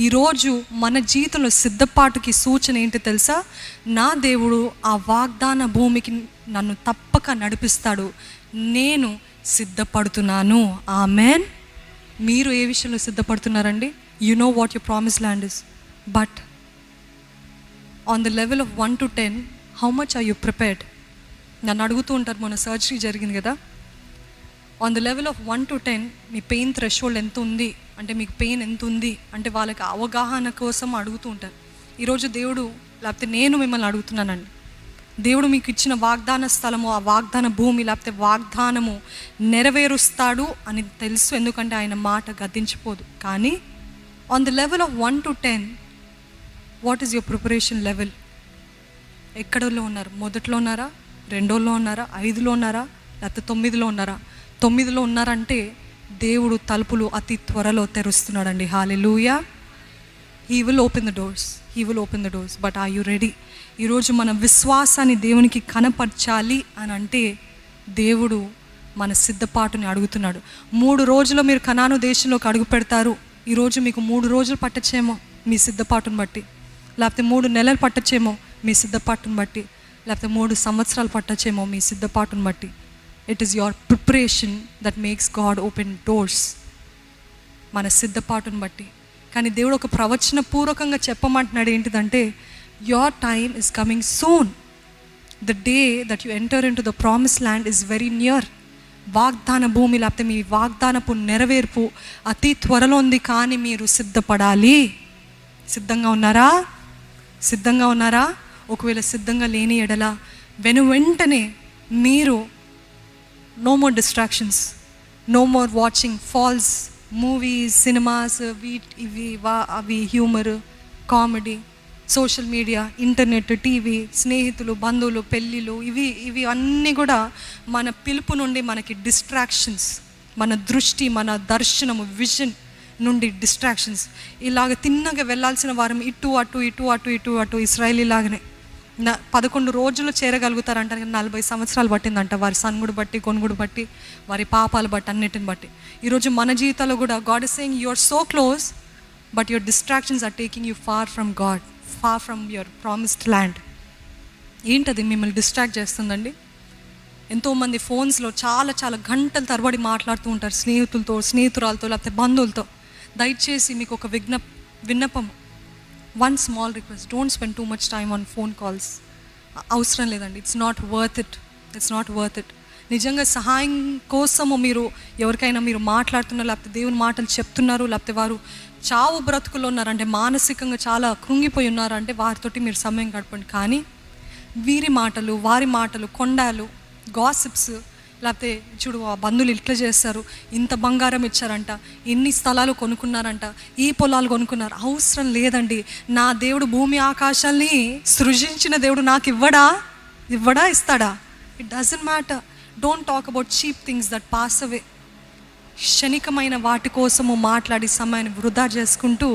ఈరోజు మన జీవితంలో సిద్ధపాటుకి సూచన ఏంటి తెలుసా? నా దేవుడు ఆ వాగ్దాన భూమికి నన్ను తప్పక నడిపిస్తాడు, నేను సిద్ధపడుతున్నాను. ఆమెన్. మీరు ఏ విషయంలో సిద్ధపడుతున్నారండి? You know what your promise land is, but on the level of 1 to 10 how much are you prepared? నన్ను అడుగుతూ ఉంటారు, మొన్న సర్జరీ జరిగింది కదా. On the level of 1 to 10 మీ పెయిన్ థ్రెషోల్డ్ ఎంత ఉంది అంటే, మీకు పెయిన్ ఎంత ఉంది అంటే వాళ్ళకి అవగాహన కోసం అడుగుతూ ఉంటారు. ఈరోజు దేవుడు, లేకపోతే నేను మిమ్మల్ని అడుగుతున్నానండి, దేవుడు మీకు ఇచ్చిన వాగ్దాన స్థలము, ఆ వాగ్దాన భూమి, లేకపోతే వాగ్దానము నెరవేరుస్తాడు అని తెలుసు, ఎందుకంటే ఆయన మాట గద్దించిపోదు. కానీ on the level of 1 to 10 what is your preparation level? ఎక్కడలో ఉన్నారు? మొదట్లో ఉన్నారా? రెండోలో ఉన్నారా? 5లో ఉన్నారా? లేకపోతే 9లో ఉన్నారా? 9లో ఉన్నారంటే దేవుడు తలుపులు అతి త్వరలో తెరుస్తున్నాడండి. Hallelujah. He will open the doors, he will open the doors, but are you ready? ఈరోజు మన విశ్వాసాన్ని దేవునికి కనపరచాలి అని అంటే దేవుడు మన సిద్ధపాటుని అడుగుతున్నాడు. 3 రోజుల్లో మీరు కనాను దేశంలోకి అడుగు పెడతారు. ఈరోజు మీకు 3 రోజులు పట్టచ్చేమో మీ సిద్ధపాటును బట్టి, లేకపోతే 3 నెలలు పట్టచ్చేమో మీ సిద్ధపాటును బట్టి, లేకపోతే 3 సంవత్సరాలు పట్టచ్చేమో మీ సిద్ధపాటును బట్టి. It is your preparation that makes God open doors, మన సిద్ధపాటును బట్టి. కానీ దేవుడు ఒక ప్రవచన పూర్వకంగా చెప్పమంటున్నాడు ఏంటిదంటే, your time is coming soon. The day that you enter in to the promise land is very near. వాగ్దాన భూమి, లేకపోతే మీ వాగ్దానపు నెరవేర్పు అతి త్వరలో ఉంది. కానీ మీరు సిద్ధపడాలి. సిద్ధంగా ఉన్నారా? సిద్ధంగా ఉన్నారా? ఒకవేళ సిద్ధంగా లేని ఎడల వెంటనే మీరు no more distractions, no more watching false movies, cinemas, అవి humour, comedy, social media, internet, TV, స్నేహితులు, బంధువులు, పెళ్ళిళ్ళు, ఇవి అన్నీ కూడా మన పిలుపు నుండి మనకి డిస్ట్రాక్షన్స్, మన దృష్టి, మన దర్శనము, విజన్ నుండి డిస్ట్రాక్షన్స్. ఇలాగ తిన్నగా వెళ్ళాల్సిన వారం ఇటు అటు ఇటు అటు ఇటు అటు ఇస్రాయేలీ లాగానే 11 రోజులు చేరగలుగుతారంట, 40 సంవత్సరాలు పట్టిందంట, వారి సన్గుడు బట్టి, కొనుగుడు బట్టి, వారి పాపాలు బట్టి, అన్నిటిని బట్టి. ఈరోజు మన జీవితాల్లో కూడా God is saying you are so close, but your distractions are taking you far from God, far from your promised land. ఏంటది మిమ్మల్ని డిస్ట్రాక్ట్ చేస్తుందండి? ఎంతోమంది ఫోన్స్లో చాలా చాలా గంటల తరబడి మాట్లాడుతూ ఉంటారు, స్నేహితులతో, స్నేహితురాలతో, లేకపోతే బంధువులతో. దయచేసి మీకు ఒక విన్నపం, one small request, don't spend too much time on phone calls. అవసరం లేదండి. It's not worth it, it's not worth it. నిజంగా సహాయం కోసము మీరు ఎవరికైనా మీరు మాట్లాడుతున్నారు, లేకపోతే దేవుని మాటలు చెప్తున్నారు, లేకపోతే వారు చావు బ్రతుకుల్లో ఉన్నారంటే, మానసికంగా చాలా కృంగిపోయి ఉన్నారంటే వారితోటి మీరు సమయం గడపండి. కానీ వీరి మాటలు, వారి మాటలు, కొండాలు, గాసిప్స్, లేకపోతే చూడు ఆ బంధువులు ఇట్లా చేస్తారు, ఇంత బంగారం ఇచ్చారంట, ఇన్ని స్థలాలు కొనుక్కున్నారంట, ఈ పొలాలు కొనుక్కున్నారు. అవసరం లేదండి. నా దేవుడు భూమి ఆకాశాల్ని సృజించిన దేవుడు నాకు ఇవ్వడా ఇస్తాడా? It doesn't matter. Don't talk about cheap things that pass away. క్షణికమైన వాటి కోసము మాట్లాడి సమయాన్ని వృధా చేసుకుంటూ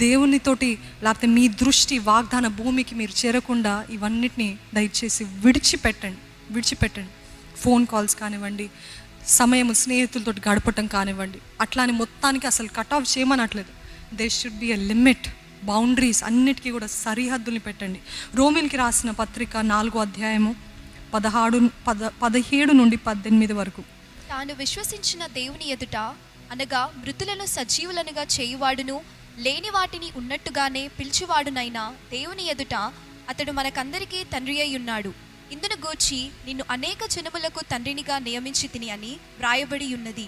దేవునితోటి, లేకపోతే మీ దృష్టి వాగ్దాన భూమికి మీరు చేరకుండా ఇవన్నిటిని దయచేసి విడిచిపెట్టండి. ఫోన్ కాల్స్ కానివ్వండి, సమయం స్నేహితులతో గడపటం కానివ్వండి, అట్లా అని మొత్తానికి అసలు కట్ ఆఫ్ చేయమనట్లేదు. There should be a limit, boundaries, అన్నిటికీ కూడా సరిహద్దుల్ని పెట్టండి. రోమిల్కి రాసిన పత్రిక 4వ అధ్యాయము 17 నుండి 18 వరకు. తాను విశ్వసించిన దేవుని ఎదుట, అనగా మృతులను సజీవులనుగా చేయువాడును, లేని వాటిని ఉన్నట్టుగానే పిలిచివాడునైనా దేవుని ఎదుట అతడు మనకందరికీ తండ్రి అయి ఉన్నాడు. ఇందును గూర్చి నిన్ను అనేక జనములకు తండ్రినిగా నియమించి తిని అని వ్రాయబడి ఉన్నది.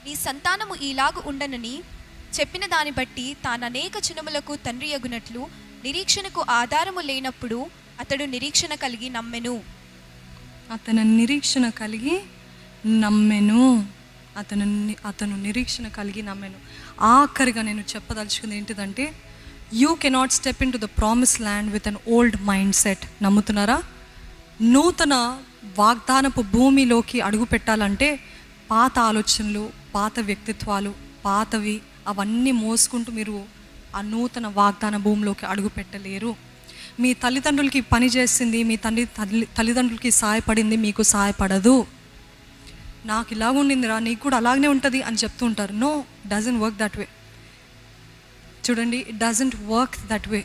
నీ సంతానము ఈలాగు ఉండనని చెప్పిన దాన్ని బట్టి తాను అనేక జనములకు తండ్రి అగునట్లు నిరీక్షణకు ఆధారము లేనప్పుడు అతడు నిరీక్షణ కలిగి నమ్మెను. అతను నిరీక్షణ కలిగి నమ్మెను. ఆఖరిగా నేను చెప్పదలుచుకుంది ఏంటిదంటే, you cannot step into the promise land with an old mindset. నమ్ముతున్నారా? నూతన వాగ్దానపు భూమిలోకి అడుగు పెట్టాలంటే పాత ఆలోచనలు, పాత వ్యక్తిత్వాలు, పాతవి అవన్నీ మోసుకుంటూ మీరు ఆ నూతన వాగ్దాన భూమిలోకి అడుగు పెట్టలేరు. మీ తల్లిదండ్రులకి పని చేసింది, మీ తల్లిదండ్రులకి సహాయపడింది మీకు సహాయపడదు. నాకు ఇలాగ ఉండిందిరా, నీకు కూడా అలాగనే ఉంటుంది అని చెప్తూ ఉంటారు. No, doesn't work that way. చూడండి, it doesn't work that way.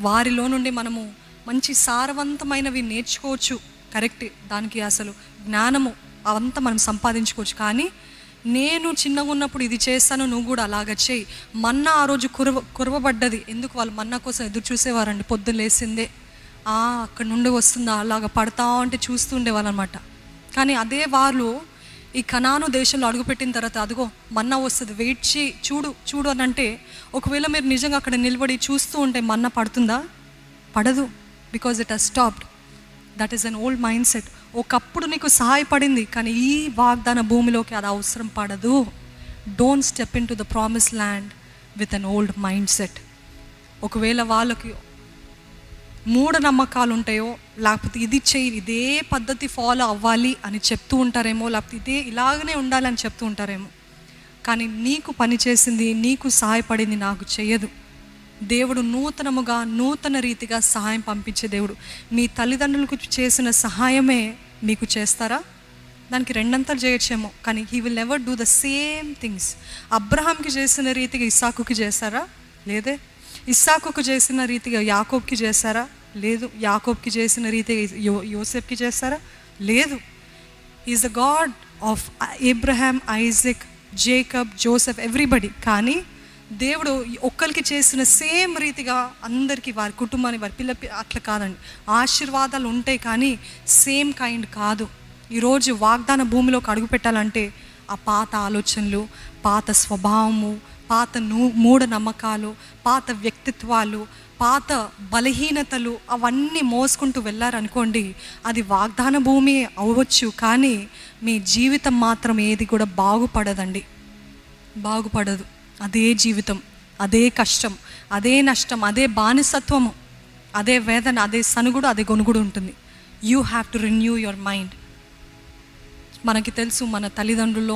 వారిలో నుండి మనము మంచి సారవంతమైనవి నేర్చుకోవచ్చు, కరెక్ట్. దానికి అసలు జ్ఞానము అవంతా మనం సంపాదించుకోవచ్చు. కానీ నేను చిన్నగా ఉన్నప్పుడు ఇది చేస్తాను, నువ్వు కూడా అలాగ చేయి. మన్నా ఆ రోజు కురవబడ్డది. ఎందుకు? వాళ్ళు మన్నా కోసం ఎదురు చూసేవారండి. పొద్దున్న లేసిందే అక్కడ నుండి వస్తుందా అలాగ పడతా ఉంటే చూస్తూ ఉండేవాళ్ళు అనమాట. కానీ అదే వాళ్ళు ఈ కనాను దేశంలో అడుగుపెట్టిన తర్వాత అదిగో మన్నా వస్తుంది, వెయిట్ చేయి, చూడు చూడు అని అంటే, ఒకవేళ మీరు నిజంగా అక్కడ నిలబడి చూస్తూ ఉంటే మన్నా పడుతుందా? పడదు. Because it has stopped. That is an old mind set. ఒకప్పుడు నీకు సహాయపడింది, కానీ ఈ వాగ్దాన భూమిలోకి అది అవసరం పడదు. Don't step into the promise land with an old mind set. ఒకవేళ వాళ్ళకి మూఢనమ్మకాలు ఉంటాయో, లేకపోతే ఇది చేయి, ఇదే పద్ధతి ఫాలో అవ్వాలి అని చెప్తూ ఉంటారేమో, లేకపోతే ఇలాగనే ఉండాలని చెప్తూ ఉంటారేమో. కానీ నీకు పని చేసింది, నీకు సహాయపడింది నాకు చేయదు. దేవుడు నూతన రీతిగా సహాయం పంపించే దేవుడు. మీ తల్లిదండ్రులకు చేసిన సహాయమే మీకు చేస్తారా? దానికి రెండంతలు చేయొచ్చేమో, కానీ he will never do the same things. అబ్రహాంకి చేసిన రీతిగా ఇస్సాకుకి చేస్తారా? లేదే. ఇస్సాకుకు చేసిన రీతిగా యాకోబ్కి చేస్తారా? లేదు. యాకోబ్కి చేసిన రీతిగా యోసేఫ్కి చేస్తారా? లేదు. Is the God of Abraham, Isaac, Jacob, Joseph, everybody. కానీ దేవుడు ఒక్కరికి చేసిన సేమ్ రీతిగా అందరికీ, వారి కుటుంబాన్ని, వారి పిల్ల అట్లా కాదండి. ఆశీర్వాదాలు ఉంటాయి, కానీ సేమ్ కైండ్ కాదు. ఈరోజు వాగ్దాన భూమిలోకి అడుగు పెట్టాలంటే ఆ పాత ఆలోచనలు, పాత స్వభావము, పాత మూఢనమ్మకాలు, పాత వ్యక్తిత్వాలు, పాత బలహీనతలు అవన్నీ మోసుకుంటూ వెళ్ళారనుకోండి, అది వాగ్దాన భూమి అవ్వచ్చు, కానీ మీ జీవితం మాత్రం ఏది కూడా బాగుపడదండి, బాగుపడదు. అదే జీవితం, అదే కష్టం, అదే నష్టం, అదే బానిసత్వము, అదే వేదన, అదే సనుగుడు, అదే గొనుగుడు ఉంటుంది. You have to renew your mind. మనకి తెలుసు మన తల్లిదండ్రుల్లో,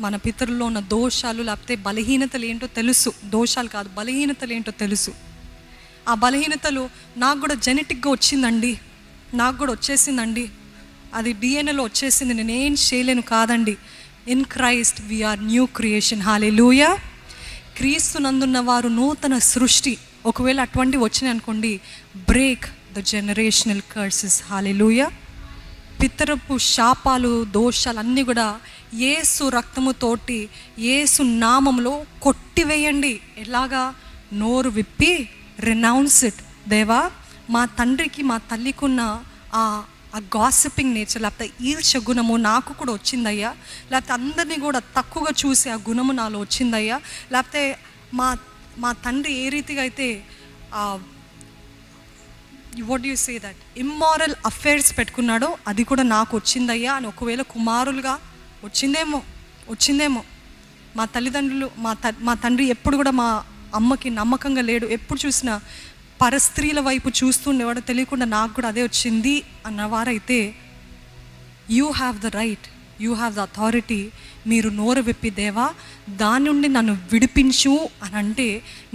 మన పితరుల్లో ఉన్న దోషాలు లేకపోతే బలహీనతలు ఏంటో తెలుసు. దోషాలు కాదు, బలహీనతలు ఏంటో తెలుసు. ఆ బలహీనతలు నాకు కూడా జెనెటిక్గా వచ్చిందండి, నాకు కూడా వచ్చేసిందండి, అది డిఎన్ఏలో వచ్చేసింది, నేనేం చేయలేను కాదండి. In Christ we are new creation. Hallelujah. క్రీస్తు నందున్న వారు నూతన సృష్టి. ఒకవేళ అటువంటివి వచ్చినాయి అనుకోండి, break the generational curses. Hallelujah. పితరపు శాపాలు, దోషాలు అన్నీ కూడా యేసు రక్తముతోటి, యేసు నామంలో కొట్టివేయండి. ఎలాగా? నోరు విప్పి రెనౌన్స్ ఇట్. దేవా, మా తండ్రికి మా తల్లికున్న ఆ గాసిపింగ్ నేచర్, లేకపోతే ఈర్ష్య గుణము నాకు కూడా వచ్చిందయ్యా, లేకపోతే అందరినీ కూడా తక్కువగా చూసి ఆ గుణము నాలో వచ్చిందయ్యా, లేకపోతే మా తండ్రి ఏ రీతిగా అయితే what you say that immoral affairs పెట్టుకున్నాడో అది కూడా నాకు వచ్చిందయ్యా అని ఒకవేళ కుమారులుగా వచ్చిందేమో. మా తల్లిదండ్రులు, మా తండ్రి ఎప్పుడు కూడా మా అమ్మకి నమ్మకంగా లేడు, ఎప్పుడు చూసినా పరస్త్రీల వైపు చూస్తుండేవాడు, తెలియకుండా నాకు కూడా అదే వచ్చింది అన్నవారైతే, you have the right, you have the authority. మీరు నోరు విప్పి దేవా దాని నుండి నన్ను విడిపించు అని అంటే,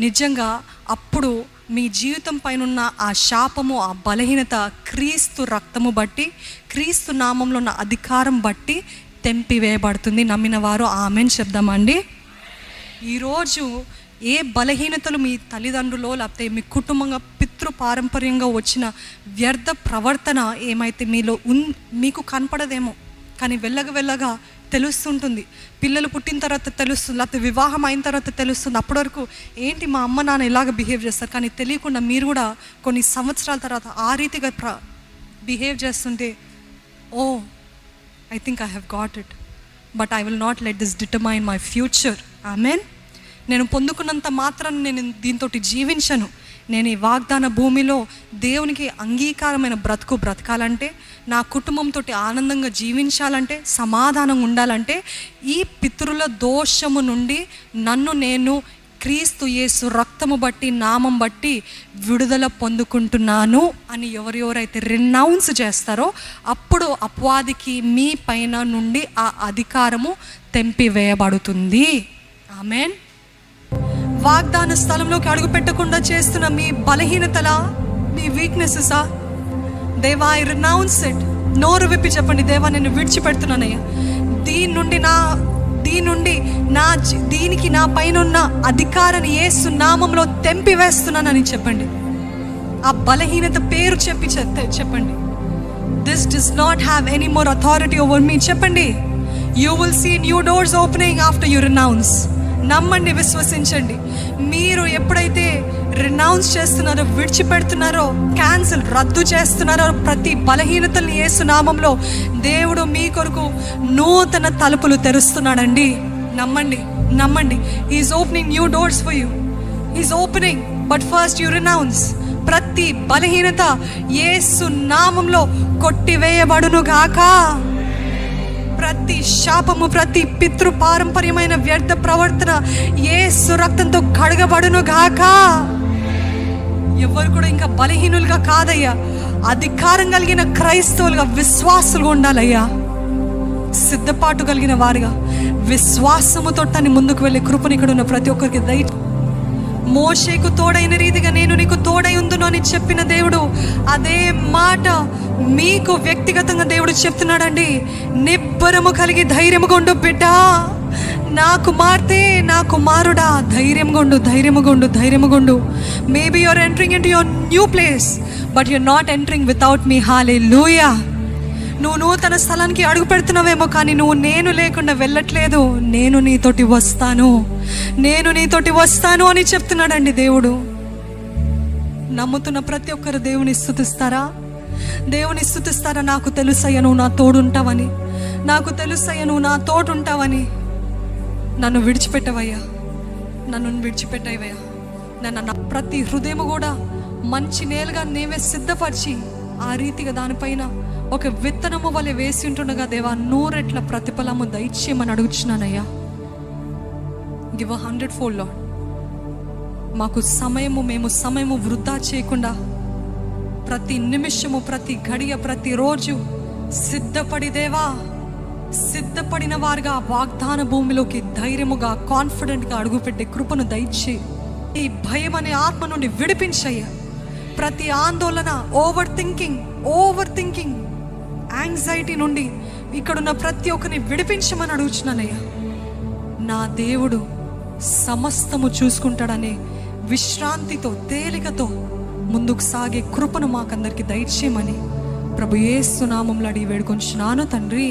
నిజంగా అప్పుడు మీ జీవితం పైన ఉన్న ఆ శాపము, ఆ బలహీనత క్రీస్తు రక్తము బట్టి, క్రీస్తు నామంలో ఉన్న అధికారం బట్టి తెంపివేయబడుతుంది. నమ్మిన వారు ఆమెన్ చెప్దామండి. ఈరోజు ఏ బలహీనతలు మీ తల్లిదండ్రులో లేకపోతే మీ కుటుంబంగా పితృపారంపర్యంగా వచ్చిన వ్యర్థ ప్రవర్తన ఏమైతే మీలో మీకు కనపడదేమో, కానీ వెళ్ళగా తెలుస్తుంటుంది. పిల్లలు పుట్టిన తర్వాత తెలుస్తుంది, లేకపోతే వివాహం అయిన తర్వాత తెలుస్తుంది. అప్పటి వరకు ఏంటి మా అమ్మ నాన్న ఇలాగ బిహేవ్ చేస్తారు, కానీ తెలియకుండా మీరు కూడా కొన్ని సంవత్సరాల తర్వాత ఆ రీతిగా బిహేవ్ చేస్తుంటే, oh I think I have got it, but I will not let this determine my future. Amen. నేను పొందుకున్నంత మాత్రం నేను దీంతో జీవించను. నేను ఈ వాగ్దాన భూమిలో దేవునికి అంగీకారమైన బ్రతకాలంటే, నా కుటుంబంతో ఆనందంగా జీవించాలంటే, సమాధానం ఉండాలంటే, ఈ పితరుల దోషము నుండి నన్ను నేను క్రీస్తు యేసు రక్తము బట్టి, నామం బట్టి విడుదల పొందుకుంటున్నాను అని ఎవరెవరైతే రెనౌన్స్ చేస్తారో, అప్పుడు అపవాదికి మీ పైన నుండి ఆ అధికారము తెంపివేయబడుతుంది. ఆమెన్. వాగ్దాన స్థలంలోకి అడుగు పెట్టకుండా చేస్తున్న మీ బలహీనతల, నీ వీక్నెసెసా? దేవా, ఐ రినౌన్స్ ఇట్. నోరు విప్పి చెప్పండి, దేవా నేను విడిచిపెడుతున్నానయ్యా. దీనికి నా పైన ఉన్న అధికారాన్ని యేసు నామంలో తెంపివేస్తున్నానని చెప్పండి. ఆ బలహీనత పేరు చెప్పండి. This does not have any more authority over me. చెప్పండి. You will see new doors opening after you renounce. నమ్మండి, విశ్వసించండి. మీరు ఎప్పుడైతే రినౌన్స్ చేస్తున్నారో, విడిచిపెడుతున్నారో, క్యాన్సిల్ రద్దు చేస్తున్నారో ప్రతి బలహీనతల్ని యేసు నామంలో, దేవుడు మీ కొరకు నూతన తలుపులు తెరుస్తున్నాడండి. నమ్మండి. He's opening new doors for you. He's opening, but first you renounce. ప్రతి బలహీనత యేసు నామంలో కొట్టివేయబడును గాక. ప్రతి శాపము, ప్రతి పితృ పారంపర్యమైన వ్యర్థ ప్రవర్తన యేసు రక్తంతో కడగబడును గాక. ఎవరు కూడా ఇంకా బలహీనులుగా కాదయ్యా, అధికారం కలిగిన క్రైస్తవులుగా, విశ్వాసులుగా ఉండాలయ్యా. సిద్ధపాటు కలిగిన వారుగా, విశ్వాసముతో తను ముందుకు వెళ్ళే కృపను ఇక్కడ ఉన్న ప్రతి ఒక్కరికి దయ. మోషేకు తోడైన రీతిగా నేను నీకు తోడై ఉందును అని చెప్పిన దేవుడు అదే మాట మీకు వ్యక్తిగతంగా దేవుడు చెప్తున్నాడండి. నిబ్బరము కలిగి ధైర్యముగా ఉండు బిడ్డ, నా కుమార్తె, నా కుమారుడా, ధైర్యముగా ఉండు. Maybe you're entering into your new place, but you're not entering without me. Hallelujah. నువ్వు నూతన స్థలానికి అడుగు పెడుతున్నావేమో, కానీ నువ్వు నేను లేకుండా వెళ్ళట్లేదు. నేను నీతోటి వస్తాను అని చెప్తున్నాడండి దేవుడు. నమ్ముతున్న ప్రతి ఒక్కరు దేవుని స్తుతిస్తారా? నాకు తెలుసయ్యా నువ్వు నా తోడుంటావని, నువ్వు నా తోడుంటావని. నన్ను విడిచిపెట్టవయ్యా, నన్ను ప్రతి హృదయము కూడా మంచి నేలుగా నేవే సిద్ధపరిచి ఆ రీతిగా దానిపైన ఒక విత్తనము వలె వేసి ఉంటుండగా దేవా 100 రెట్ల ప్రతిఫలము దయచేయమని అడుగుచున్నానయ్యా. Give 100-fold lord. మాకు మేము సమయము వృధా చేయకుండా ప్రతి నిమిషము, ప్రతి గడియ, ప్రతిరోజు సిద్ధపడిన వారుగా వాగ్దాన భూమిలోకి ధైర్యముగా, కాన్ఫిడెంట్గా అడుగుపెట్టే కృపను దయచే. ఈ భయం అనే ఆత్మ నుండి విడిపించయ్యా. ప్రతి ఆందోళన, ఓవర్ థింకింగ్, యాంగ్జైటీ నుండి ఇక్కడున్న ప్రతి ఒక్కరిని విడిపించమని అడుగుచున్నానయ్యా. నా దేవుడు సమస్తము చూసుకుంటాడనే విశ్రాంతితో, తేలికతో ముందుకు సాగే కృపను మాకందరికి దయచేయమని ప్రభు యేసు నామములో అడిగి వేడుకొంచున్నాను తండ్రి.